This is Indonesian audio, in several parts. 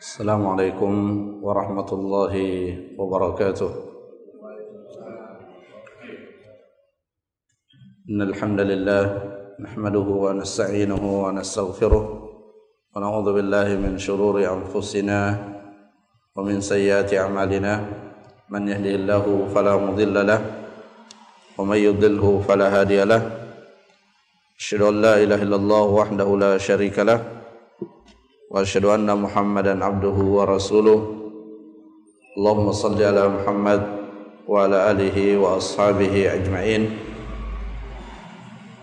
Assalamualaikum warahmatullahi wabarakatuh. Innal hamdalillah nahmaduhu wa nasta'inuhu wa nastaghfiruh wa na'udzu billahi min shururi anfusina wa min sayyiati a'malina. Man yahdihillahu fala mudilla lahu wa man yudlilhu fala hadiya lahu. Asyhadu an la ilaha illallah wahdahu la syarika lahu wa asyhadu anna Muhammadan abduhu wa rasuluh. Allahumma salli ala Muhammad wa ala alihi wa ashabihi ajma'in.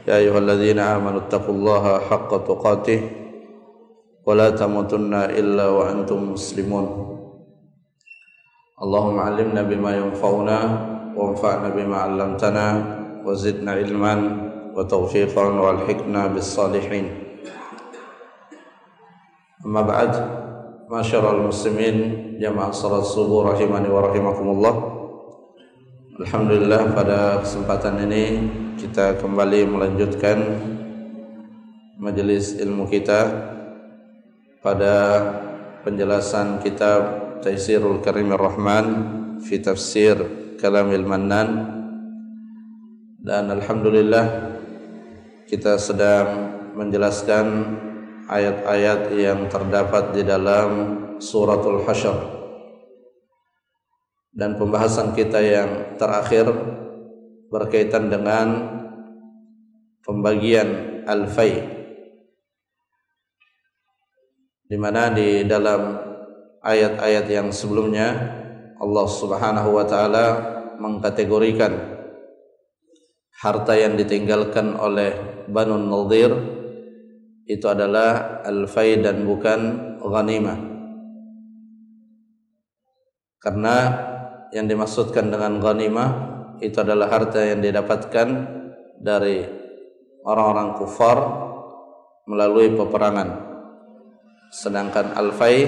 Ya ayyuhalladzina amanu taqullaha haqqa tuqatih wa la tamutunna illa wa antum muslimun. Allahumma 'allimna bima yanfa'una wa anfa'na bima 'allamtana wa zidna ilman wa tawfiqan wa alhiqna bis salihin. Amma ba'd, masyarul muslimin jamaah salat subuh rahimani wa rahimakumullah. Alhamdulillah, pada kesempatan ini kita kembali melanjutkan majelis ilmu kita pada penjelasan kitab Taisirul Karimir Rahman fi Tafsir Kalamil Mannan. Dan alhamdulillah kita sedang menjelaskan ayat-ayat yang terdapat di dalam suratul Hasyr. Dan pembahasan kita yang terakhir berkaitan dengan pembagian al-fai, di mana di dalam ayat-ayat yang sebelumnya Allah Subhanahu wa taala mengkategorikan harta yang ditinggalkan oleh Banu Nadhir itu adalah al-fai dan bukan ghanimah. Karena yang dimaksudkan dengan ghanimah itu adalah harta yang didapatkan dari orang-orang kufar melalui peperangan. Sedangkan al-fai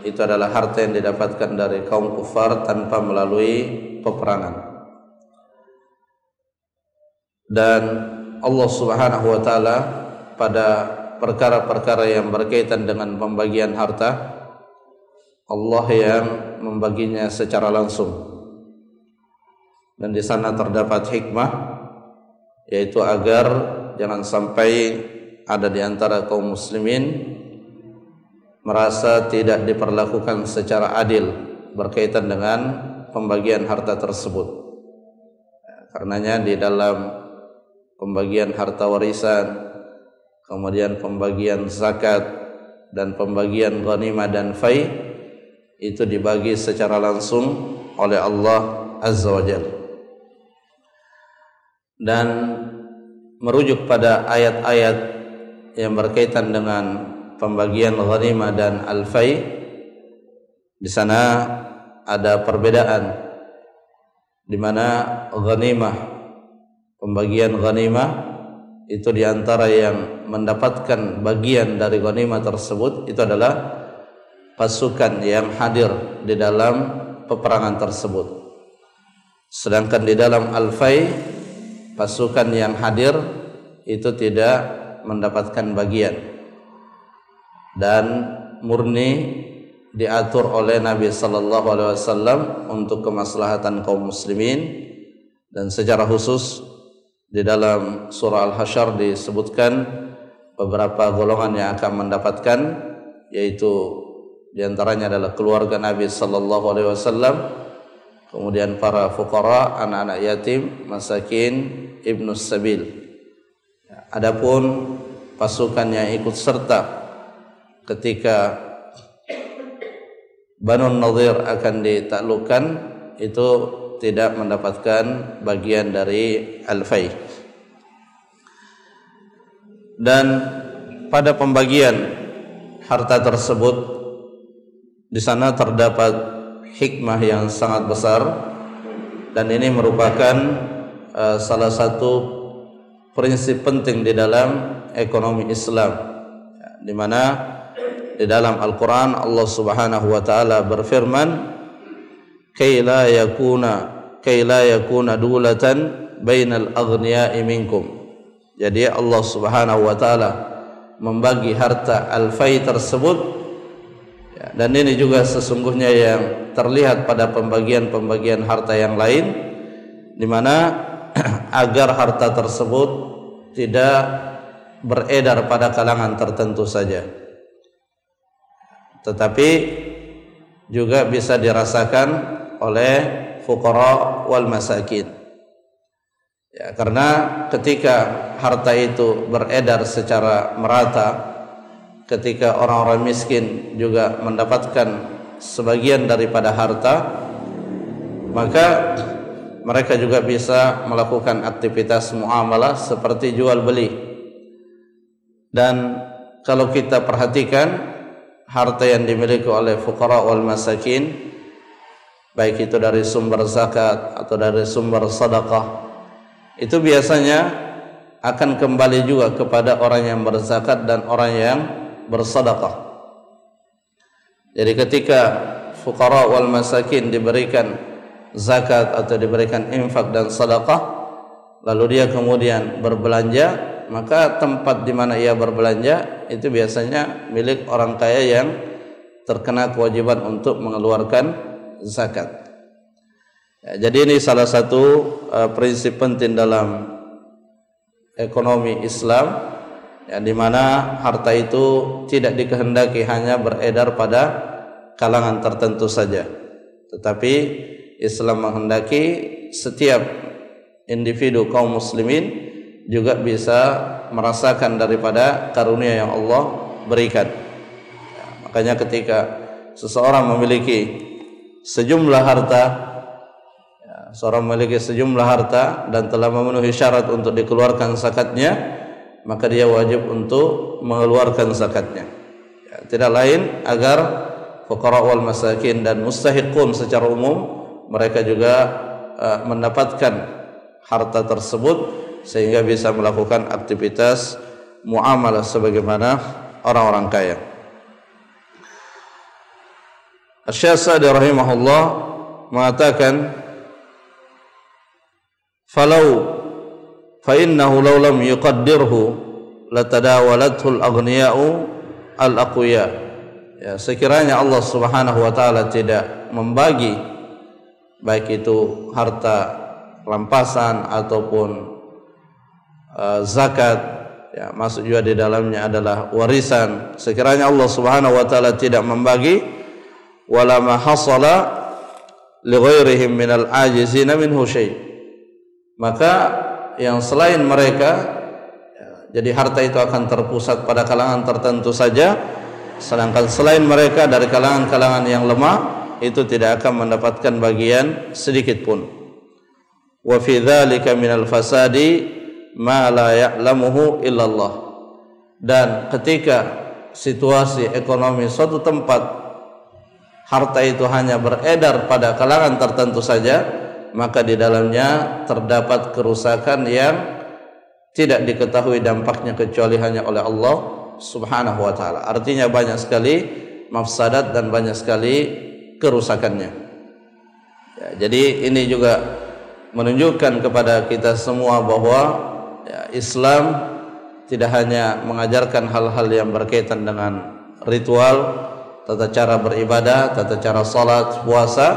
itu adalah harta yang didapatkan dari kaum kufar tanpa melalui peperangan. Dan Allah Subhanahu wa taala pada perkara-perkara yang berkaitan dengan pembagian harta, Allah yang membaginya secara langsung. Dan di sana terdapat hikmah, yaitu agar jangan sampai ada di antara kaum muslimin merasa tidak diperlakukan secara adil berkaitan dengan pembagian harta tersebut. Karenanya di dalam pembagian harta warisan, kemudian pembagian zakat dan pembagian ghanimah dan fai itu dibagi secara langsung oleh Allah Azza wa Jalla. Dan merujuk pada ayat-ayat yang berkaitan dengan pembagian ghanimah dan al-fai, di sana ada perbedaan, di mana ghanimah, pembagian ghanimah itu diantara yang mendapatkan bagian dari ghanimah tersebut itu adalah pasukan yang hadir di dalam peperangan tersebut. Sedangkan di dalam al-fai, pasukan yang hadir itu tidak mendapatkan bagian dan murni diatur oleh Nabi sallallahu alaihi wasallam untuk kemaslahatan kaum muslimin. Dan secara khusus di dalam surah Al-Hasyr disebutkan beberapa golongan yang akan mendapatkan, yaitu diantaranya adalah keluarga Nabi sallallahu alaihi wasallam, kemudian para fuqara, anak-anak yatim, masakin, ibnus sabil. Adapun pasukan yang ikut serta ketika Banu Nadhir akan ditaklukkan itu tidak mendapatkan bagian dari al-fai. Dan pada pembagian harta tersebut di sana terdapat hikmah yang sangat besar, dan ini merupakan salah satu prinsip penting di dalam ekonomi Islam, di mana di dalam Al-Qur'an Allah Subhanahu wa taala berfirman, kay la yakuna dulatan bainal aghniya'i minkum. Jadi Allah Subhanahu wa taala membagi harta al-fai tersebut Ya, dan ini juga sesungguhnya yang terlihat pada pembagian-pembagian harta yang lain, di mana agar harta tersebut tidak beredar pada kalangan tertentu saja, tetapi juga bisa dirasakan oleh fuqara wal masakin. Ya, karena ketika harta itu beredar secara merata, ketika orang-orang miskin juga mendapatkan sebagian daripada harta, maka mereka juga bisa melakukan aktivitas muamalah seperti jual beli. Dan kalau kita perhatikan harta yang dimiliki oleh fuqara wal masakin, baik itu dari sumber zakat atau dari sumber sedekah, itu biasanya akan kembali juga kepada orang yang berzakat dan orang yang bersedekah. Jadi ketika fuqara wal masakin diberikan zakat atau diberikan infak dan sedekah, lalu dia kemudian berbelanja, maka tempat di mana ia berbelanja itu biasanya milik orang kaya yang terkena kewajiban untuk mengeluarkan zakat. Ya, jadi ini salah satu prinsip penting dalam ekonomi Islam, ya, di mana harta itu tidak dikehendaki hanya beredar pada kalangan tertentu saja, tetapi Islam menghendaki setiap individu kaum muslimin juga bisa merasakan daripada karunia yang Allah berikan. Ya, makanya ketika seseorang memiliki sejumlah harta, seorang memiliki sejumlah harta dan telah memenuhi syarat untuk dikeluarkan zakatnya, maka dia wajib untuk mengeluarkan zakatnya. Ya, tidak lain agar fuqara wal masakin dan mustahiqun secara umum mereka juga mendapatkan harta tersebut sehingga bisa melakukan aktivitas muamalah sebagaimana orang-orang kaya. Asy-Syaikh Sa'di rahimahullah mengatakan, fa innahu law lam yuqaddirhu latadawalathu al-aghniya'u al-aqwiya. Ya, sekiranya Allah Subhanahu wa taala tidak membagi baik itu harta rampasan ataupun zakat, ya, masuk juga di dalamnya adalah warisan. Sekiranya Allah Subhanahu wa taala tidak membagi, wala ma hasala li ghairihim minal ajizina minhu syai', maka yang selain mereka, ya, jadi harta itu akan terpusat pada kalangan tertentu saja, sedangkan selain mereka dari kalangan-kalangan yang lemah itu tidak akan mendapatkan bagian sedikit pun. Wa fi dzalika minal fasadi ma la ya'lamuhu illallah. Dan ketika situasi ekonomi suatu tempat harta itu hanya beredar pada kalangan tertentu saja, maka di dalamnya terdapat kerusakan yang tidak diketahui dampaknya kecuali hanya oleh Allah Subhanahu wa taala. Artinya banyak sekali mafsadat dan banyak sekali kerusakannya. Ya, jadi ini juga menunjukkan kepada kita semua bahwa, ya, Islam tidak hanya mengajarkan hal-hal yang berkaitan dengan ritual, tata cara beribadah, tata cara salat, puasa,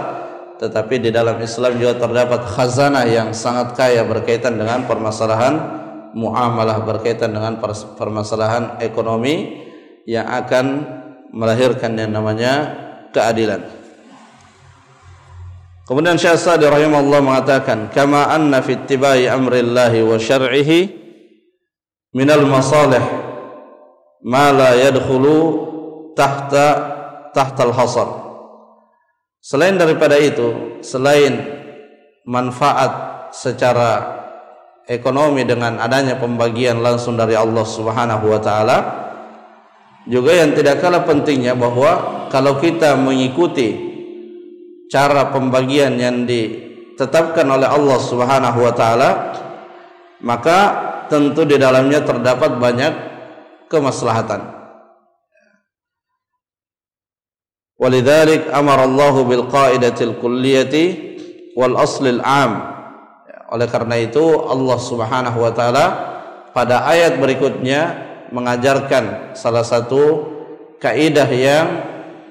tetapi di dalam Islam juga terdapat khazanah yang sangat kaya berkaitan dengan permasalahan muamalah, berkaitan dengan permasalahan ekonomi yang akan melahirkan yang namanya keadilan. Kemudian Syekh Sa'di rahimahullah mengatakan, kama anna fi ittiba'i amrillahi wa syar'ihi minal masalih ma la yadkhulu tahta al-hasar. Selain daripada itu, selain manfaat secara ekonomi dengan adanya pembagian langsung dari Allah Subhanahu wa taala, juga yang tidak kalah pentingnya bahwa kalau kita mengikuti cara pembagian yang ditetapkan oleh Allah Subhanahu wa taala, maka tentu di dalamnya terdapat banyak kemaslahatan. Walidzalik amara Allah bil qaidatil kulliyati wal aslil am. Oleh karena itu Allah Subhanahu wa taala pada ayat berikutnya mengajarkan salah satu kaidah yang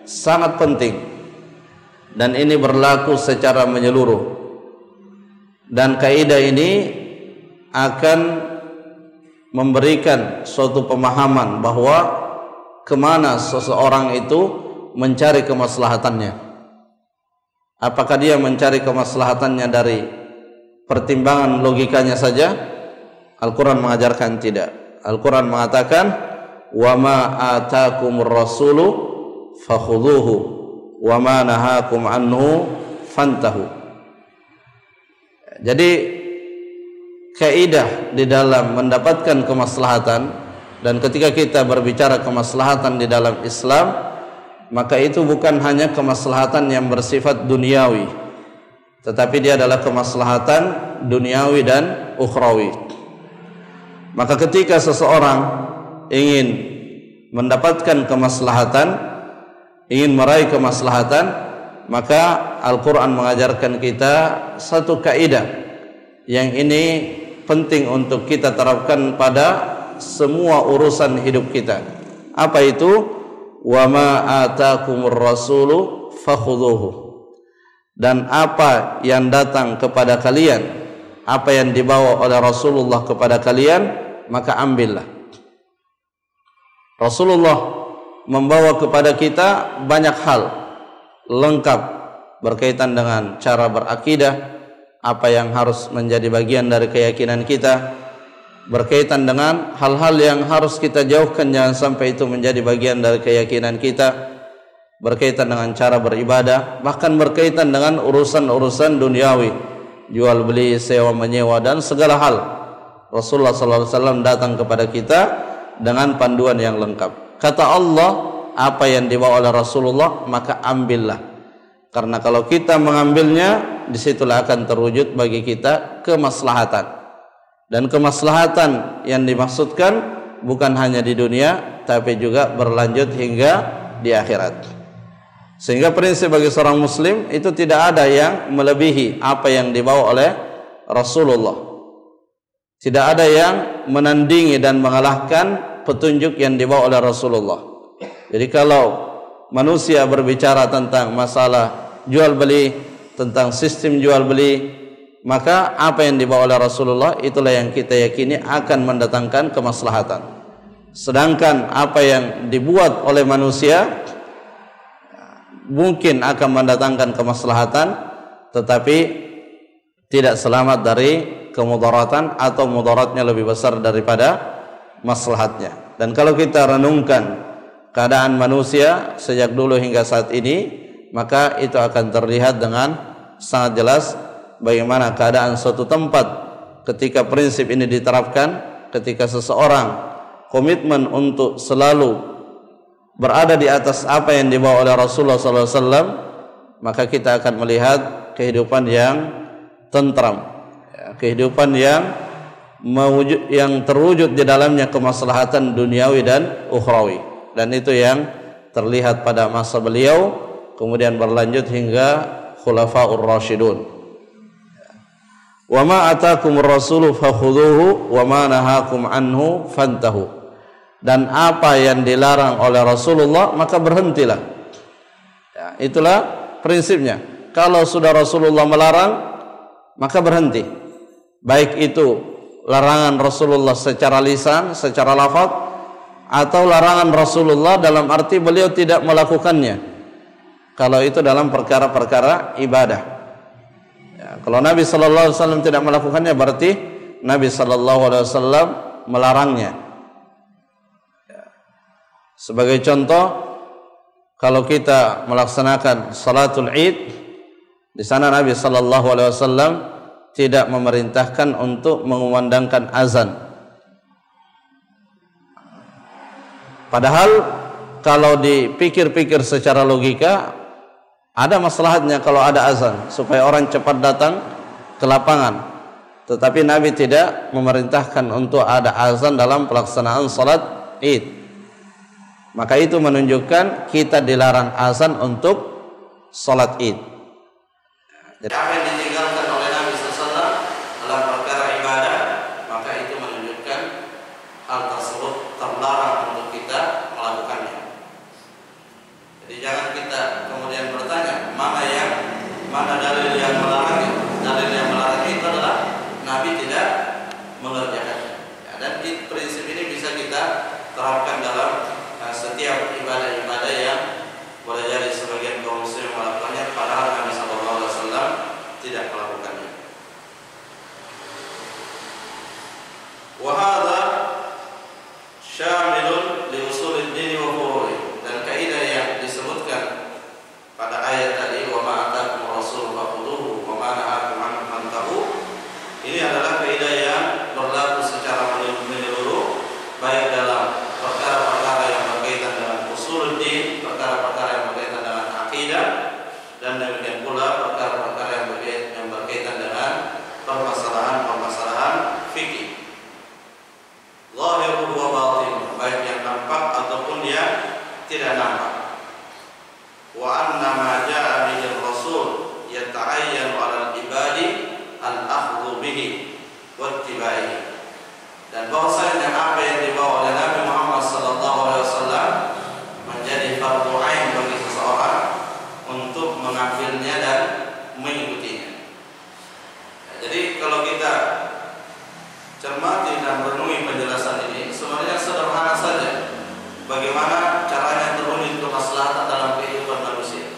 sangat penting, dan ini berlaku secara menyeluruh. Dan kaidah ini akan memberikan suatu pemahaman bahwa kemana seseorang itu mencari kemaslahatannya. Apakah dia mencari kemaslahatannya dari pertimbangan logikanya saja? Al-Quran mengajarkan tidak. Al-Quran mengatakan, wa ma atakumur rasulu fakhudhuhu wa ma nahakum anhu fantahu. Jadi kaidah di dalam mendapatkan kemaslahatan, dan ketika kita berbicara kemaslahatan di dalam Islam, maka itu bukan hanya kemaslahatan yang bersifat duniawi, tetapi dia adalah kemaslahatan duniawi dan ukhrawi. Maka ketika seseorang ingin mendapatkan kemaslahatan, ingin meraih kemaslahatan, maka Al-Quran mengajarkan kita satu kaidah yang ini penting untuk kita terapkan pada semua urusan hidup kita. Apa itu? Wa ma atakumur rasulu fakhudhuhu. Dan apa yang datang kepada kalian, apa yang dibawa oleh Rasulullah kepada kalian, maka ambillah. Rasulullah membawa kepada kita banyak hal lengkap berkaitan dengan cara berakidah, apa yang harus menjadi bagian dari keyakinan kita, berkaitan dengan hal-hal yang harus kita jauhkan, jangan sampai itu menjadi bagian dari keyakinan kita, berkaitan dengan cara beribadah, bahkan berkaitan dengan urusan-urusan duniawi, jual beli, sewa menyewa, dan segala hal. Rasulullah SAW datang kepada kita dengan panduan yang lengkap. Kata Allah, apa yang dibawa oleh Rasulullah, maka ambillah. Karena kalau kita mengambilnya, disitulah akan terwujud bagi kita kemaslahatan. Dan kemaslahatan yang dimaksudkan bukan hanya di dunia, tapi juga berlanjut hingga di akhirat. Sehingga prinsip bagi seorang muslim itu tidak ada yang melebihi apa yang dibawa oleh Rasulullah. Tidak ada yang menandingi dan mengalahkan petunjuk yang dibawa oleh Rasulullah. Jadi kalau manusia berbicara tentang masalah jual beli, tentang sistem jual beli, maka apa yang dibawa oleh Rasulullah itulah yang kita yakini akan mendatangkan kemaslahatan. Sedangkan apa yang dibuat oleh manusia mungkin akan mendatangkan kemaslahatan, tetapi tidak selamat dari kemudaratan, atau mudaratnya lebih besar daripada maslahatnya. Dan kalau kita renungkan keadaan manusia sejak dulu hingga saat ini, maka itu akan terlihat dengan sangat jelas bagaimana keadaan suatu tempat ketika prinsip ini diterapkan, ketika seseorang komitmen untuk selalu berada di atas apa yang dibawa oleh Rasulullah SAW, maka kita akan melihat kehidupan yang tentram, kehidupan yang terwujud di dalamnya kemaslahatan duniawi dan ukhrawi. Dan itu yang terlihat pada masa beliau, kemudian berlanjut hingga khulafaur rasyidun. Wa ma atakumur rasulu fakhudhuhu wa ma nahakum anhu fantahu. Dan apa yang dilarang oleh Rasulullah maka berhentilah. Ya, itulah prinsipnya. Kalau sudah Rasulullah melarang, maka berhenti. Baik itu larangan Rasulullah secara lisan, secara lafaz, atau larangan Rasulullah dalam arti beliau tidak melakukannya. Kalau itu dalam perkara-perkara ibadah. Ya, kalau Nabi SAW tidak melakukannya, berarti Nabi SAW melarangnya. Sebagai contoh, kalau kita melaksanakan salatul Id, di sana Nabi SAW tidak memerintahkan untuk mengumandangkan azan. Padahal kalau dipikir-pikir secara logika, ada maslahatnya kalau ada azan supaya orang cepat datang ke lapangan. Tetapi Nabi tidak memerintahkan untuk ada azan dalam pelaksanaan salat Id. Maka itu menunjukkan kita dilarang azan untuk salat Id. Jadi apa yang ditinggalkan oleh Nabi SAW dalam perkara ibadah, maka itu menunjukkan hal tersebut terlarang untuk kita melakukannya. Jadi jangan kita terapkan dalam setiap ibadah-ibadah yang boleh jadi sebagian kaum muslim melakukannya padahal Nabi sallallahu alaihi wasallam tidak melakukannya. Wa hadza syamilun li usulid din wa furu'i, dan kaidah yang disebutkan pada ayat tadi wa ma atakum rasul faquduhu wa ma nahakum anhu fantahu, ini adalah kaidah yang berlaku secara menyeluruh baik dalam perkara-perkara yang berkaitan dengan usulul din, perkara-perkara yang berkaitan dengan akidah, dan demikian pula perkara-perkara yang berkaitan dengan permasalahan-permasalahan fikih. Zahiruhu wa batin, baik yang nampak ataupun yang tidak nampak. Wa anna ma jaa bihi rasul yata'ayyanu 'ala al-ibadi al-akhdhu bihi wa ittiba'ihi, dan bahwasanya apa yang dibawa oleh Nabi Muhammad sallallahu alaihi wasallam menjadi fardu ain bagi seseorang untuk mengambilnya dan mengikutinya. Jadi kalau kita cermati dan renungi penjelasan ini, sebenarnya sederhana saja bagaimana caranya terwujud kemaslahatan dalam kehidupan manusia.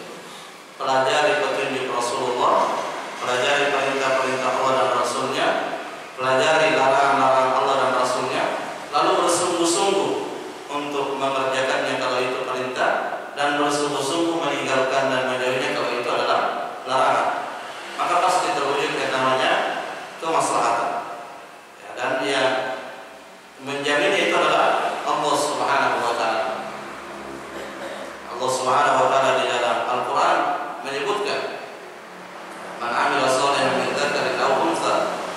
Pelajari petunjuk Rasulullah, pelajari perintah-perintah Allah dan Rasulnya, pelajari larangan-larangan Allah dan Rasulnya, lalu bersungguh-sungguh untuk mengerjakannya kalau itu perintah, dan bersungguh-sungguh meninggalkan dan menjauhinya kalau itu adalah larangan. Maka pasti terwujud yang namanya kemaslahatan. Dan yang menjamin itu adalah Allah Subhanahu wa taala. Allah Subhanahu wa taala di dalam Al-Qur'an menyebutkan, "Man 'amila shalihan min dzakarin aw untha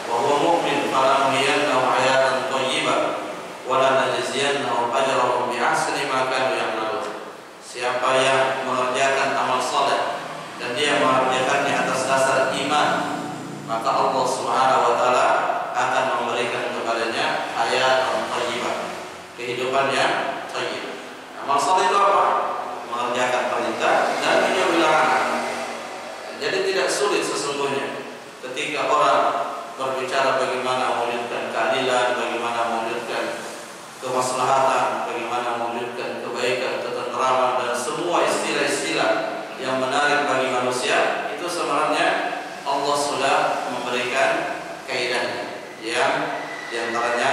wa huwa mu'min falanuhyiyannahu hayatan thayyibah wa lanajziyannahum ajrahum bi ahsani ma kanu ya'malun." Siapa yang mengerjakan amal saleh dan dia mengerjakannya atas dasar iman, maka Allah Subhanahu wa taala akan memberikan kepadanya hayat thayyibah, kehidupan yang thayyib. Amal saleh itu apa? Mengerjakan perintah dan menjauhi larangan. Jadi tidak sulit sesungguhnya ketika orang berbicara bagaimana mewujudkan keadilan, bagaimana mewujudkan kemaslahatan, bagaimana mewujudkan kebaikan, ketentraman, dan semua istilah-istilah yang menarik bagi manusia, itu sebenarnya Allah sudah memberikan kaidahnya, yang diantaranya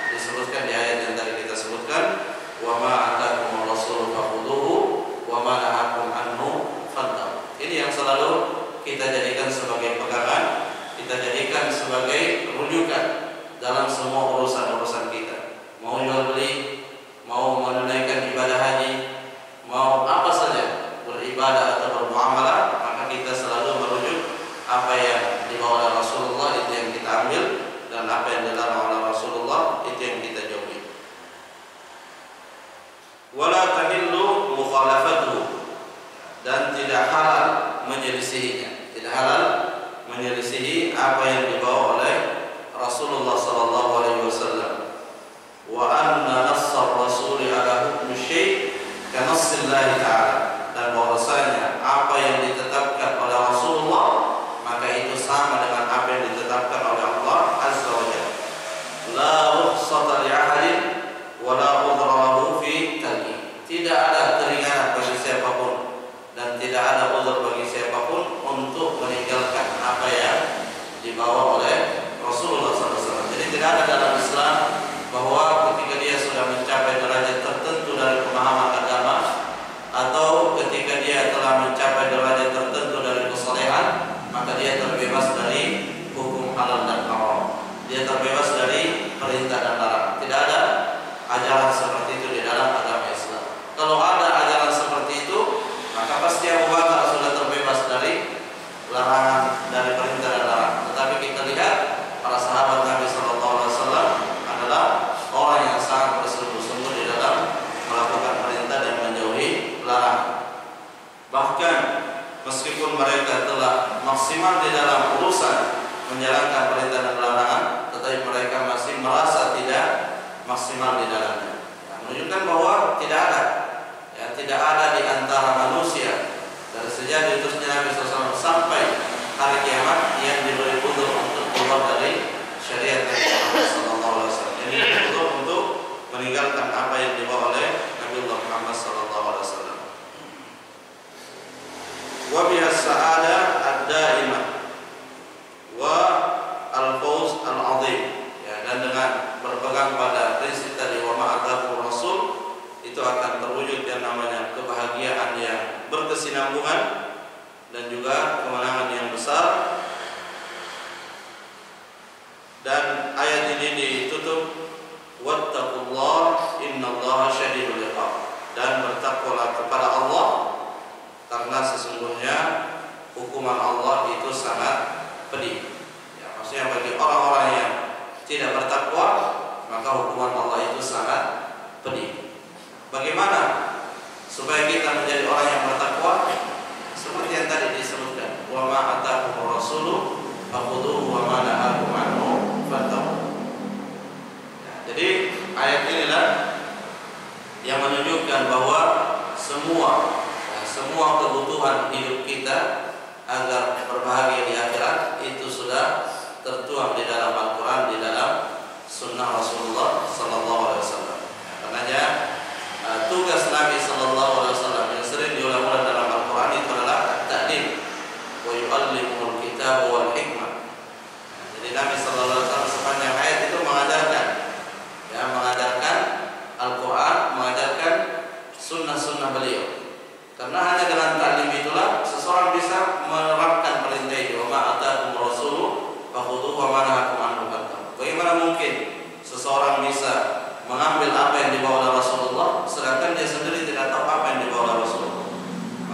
disebutkan di ayat yang tadi kita sebutkan, wa ma atakum rasul faquduhu wa ma nahakum anhu fantahu. Ini yang selalu kita jadikan sebagai pegangan, kita jadikan sebagai rujukan dalam semua urusan-urusan kita. Mau jual beli, mau menunaikan ibadah haji, mau apa saja beribadah atau bermuamalah, maka kita selalu merujuk apa yang dibawa oleh Rasulullah, itu yang kita ambil, dan apa yang dilarang oleh Rasulullah itu yang kita jauhi. Wala tahillu mukhalafatuhu, dan tidak halal menyelisihinya, tidak halal menyelisihi apa yang dibawa oleh Rasulullah sallallahu alaihi wasallam. Wa anna nassar rasuli ala hukmi syai' ka nassillahi ta'ala, dan bahwasanya apa yang ditetapkan oleh Rasulullah maka itu sama dengan apa yang ditetapkan oleh Allah Azza wa Jalla. La rukhsata li 'ahadin wa la udhra lahu fi tarki. Tidak ada keringanan bagi siapapun dan tidak ada uzur bagi siapapun untuk meninggalkan apa yang dibawa oleh Rasulullah SAW. Jadi tidak ada dalam Islam bahwa ketika dia sudah mencapai derajat tertentu dari pemahaman agama, atau ketika dia telah mencapai derajat tertentu dari kesalehan, maka dia terbebas dari hukum halal dan haram, dia terbebas dari perintah dan larangan. Tidak ada ajaran seperti itu di dalam agama Islam. Kalau ada ajaran seperti itu, maka pasti Abu Bakar sudah terbebas dari larangan, dari perintah dan larangan. Tetapi kita lihat para sahabat Nabi SAW adalah orang yang sangat bersungguh-sungguh di dalam melakukan perintah dan menjauhi larangan. Bahkan meskipun mereka telah maksimal di dalam urusan menjalankan perintah dan larangan, tetapi mereka masih merasa tidak maksimal di dalamnya. Menunjukkan bahwa tidak ada di antara manusia dari sejak diutusnya Nabi SAW sampai hari kiamat yang diberi uzur untuk keluar dari syariat Nabi Muhammad SAW. Jadi uzur untuk meninggalkan apa yang dan juga kemenangan yang besar. Dan ayat ini ditutup wattaqullah innallaha syadidul iqab, dan bertakwalah kepada Allah karena sesungguhnya hukuman Allah itu sangat pedih. Ya, maksudnya bagi orang-orang yang tidak bertakwa maka hukuman Allah itu sangat pedih. Bagaimana supaya kita menjadi orang yang bertakwa? Seperti yang tadi disebutkan, wa ma atakumur rasulu fakhudhuhu wa ma nahakum anhu fantahu. Jadi ayat inilah yang menunjukkan bahwa semua kebutuhan hidup kita agar berbahagia di akhirat itu sudah tertuang di dalam Al-Quran, di dalam Sunnah Rasulullah Sallallahu Alaihi Wasallam. Karenanya tugas Nabi Sallallahu Alaihi Wasallam yang sering diulang-ulang dalam Al-Quran itu adalah at-ta'lim wa yu'allimul kitab wal hikmah. Jadi Nabi Sallallahu Alaihi Wasallam sepanjang ayat itu mengajarkan Al-Quran, mengajarkan sunnah-sunnah beliau. Karena hanya dengan ta'lim itulah seseorang bisa menerapkan perintah itu. Wa ma atakumur rasulu fakhudhuhu wa ma nahakum anhu fantahu. Bagaimana mungkin seseorang bisa mengambil apa yang dibawa oleh Rasulullah sedangkan dia sendiri tidak tahu apa yang dibawa oleh Rasulullah?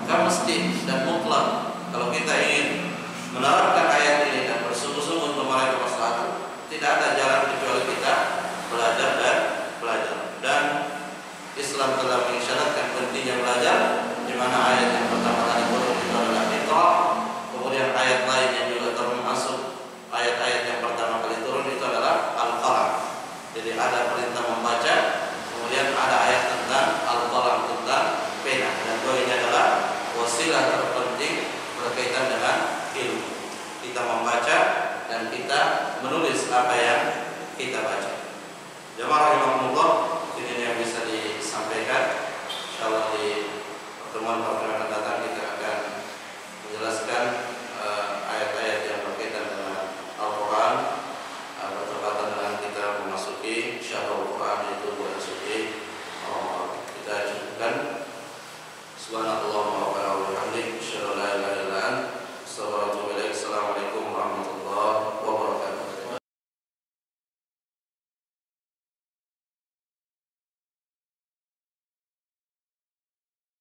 Maka mesti dan mutlak kalau kita ingin menerapkan ayat ini dan bersungguh-sungguh untuk meraih kemaslahatan, tidak ada jalan kecuali kita belajar dan belajar. Dan Islam telah mengisyaratkan pentingnya belajar, di mana ayat yang pertama tadi turun itu adalah Iqra, kemudian ayat lain yang juga termasuk ayat-ayat yang pertama kali turun itu adalah Al-Qalam. Jadi ada perintah membaca, kemudian ada ayat tentang Al-Qalam, tentang pena, dan dua ini adalah wasilah terpenting berkaitan dengan ilmu. Kita membaca dan kita menulis apa yang kita baca. Jamaah rahimahumullah, ini yang bisa disampaikan. Insyaallah di pertemuan akan datang kita akan menjelaskan